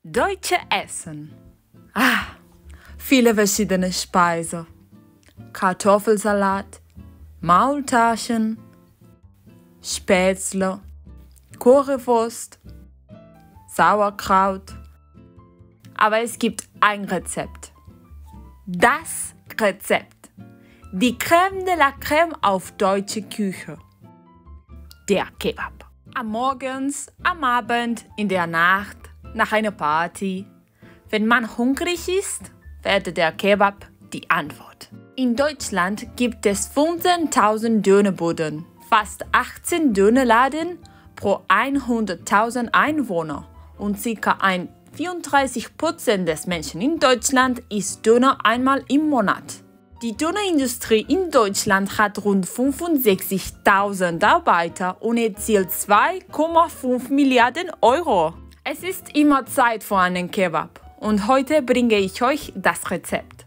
Deutsche Essen. Viele verschiedene Speisen. Kartoffelsalat, Maultaschen, Spätzle, Currywurst, Sauerkraut. Aber es gibt ein Rezept. Das Rezept. Die Crème de la Crème auf deutsche Küche. Der Kebab. Am Morgens, am Abend, in der Nacht, nach einer Party. Wenn man hungrig ist, wäre der Kebab die Antwort. In Deutschland gibt es 15.000 Dönerbuden, fast 18 Dönerläden pro 100.000 Einwohner und ca. 34% des Menschen in Deutschland isst Döner einmal im Monat. Die Dönerindustrie in Deutschland hat rund 65.000 Arbeiter und erzielt 2,5 Milliarden Euro. Es ist immer Zeit für einen Kebab und heute bringe ich euch das Rezept.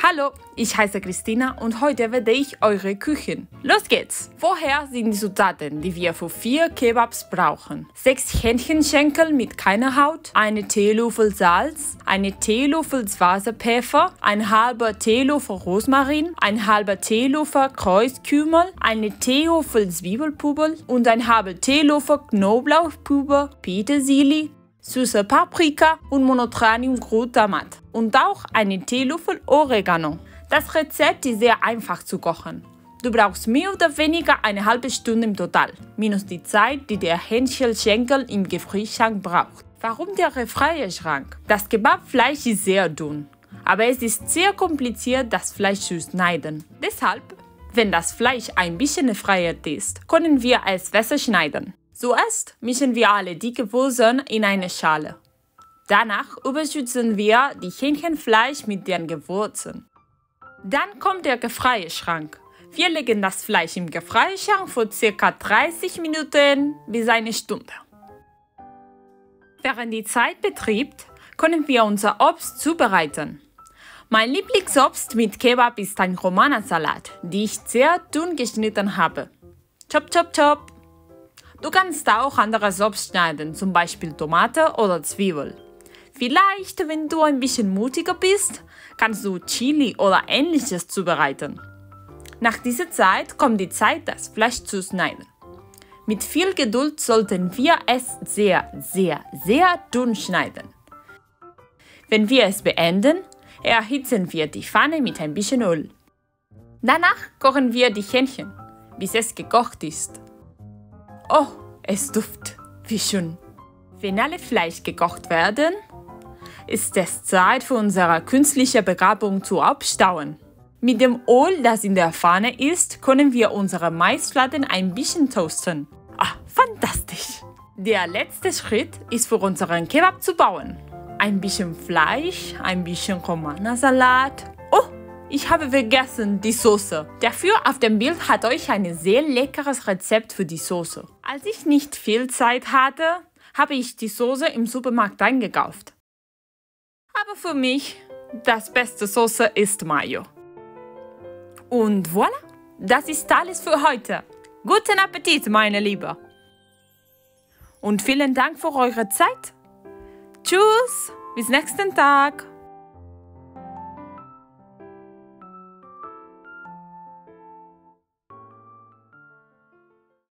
Hallo, ich heiße Christina und heute werde ich eure Küchen. Los geht's! Vorher sind die Zutaten, die wir für 4 Kebabs brauchen. 6 Hähnchenschenkel mit keiner Haut, eine Teelöffel Salz, eine Teelöffel schwarzer Pfeffer, ein halber Teelöffel Rosmarin, ein halber Teelöffel Kreuzkümmel, eine Teelöffel Zwiebelpulver und ein halber Teelöffel Knoblauchpulver, Petersilie, süße Paprika und Monotronium-Glutamat und auch einen Teelöffel Oregano. Das Rezept ist sehr einfach zu kochen. Du brauchst mehr oder weniger eine halbe Stunde im Total, minus die Zeit, die der Hähnchenschenkel im Gefrierschrank braucht. Warum der Gefrierschrank? Das Kebabfleisch ist sehr dünn, aber es ist sehr kompliziert, das Fleisch zu schneiden. Deshalb, wenn das Fleisch ein bisschen gefriert ist, können wir es besser schneiden. Zuerst mischen wir alle die Gewürze in eine Schale. Danach überschützen wir die Hähnchenfleisch mit den Gewürzen. Dann kommt der Gefrierschrank. Wir legen das Fleisch im Gefrierschrank für ca. 30 Minuten bis eine Stunde. Während die Zeit beträgt, können wir unser Obst zubereiten. Mein Lieblingsobst mit Kebab ist ein Romana-Salat, den ich sehr dünn geschnitten habe. Chop, chop, chop! Du kannst auch anderes Obst schneiden, zum Beispiel Tomate oder Zwiebel. Vielleicht, wenn du ein bisschen mutiger bist, kannst du Chili oder Ähnliches zubereiten. Nach dieser Zeit kommt die Zeit, das Fleisch zu schneiden. Mit viel Geduld sollten wir es sehr, sehr, sehr dünn schneiden. Wenn wir es beenden, erhitzen wir die Pfanne mit ein bisschen Öl. Danach kochen wir die Hähnchen, bis es gekocht ist. Oh, es duftet, wie schön. Wenn alle Fleisch gekocht werden, ist es Zeit für unsere künstliche Begabung zu abstauen. Mit dem Öl, das in der Pfanne ist, können wir unsere Maisfladen ein bisschen toasten. Fantastisch! Der letzte Schritt ist für unseren Kebab zu bauen. Ein bisschen Fleisch, ein bisschen Romana-Salat. Oh, ich habe vergessen die Soße. Dafür auf dem Bild hat euch ein sehr leckeres Rezept für die Soße. Als ich nicht viel Zeit hatte, habe ich die Soße im Supermarkt eingekauft. Aber für mich, das beste Soße ist Mayo. Und voilà, das ist alles für heute. Guten Appetit, meine Liebe. Und vielen Dank für eure Zeit. Tschüss, bis nächsten Tag.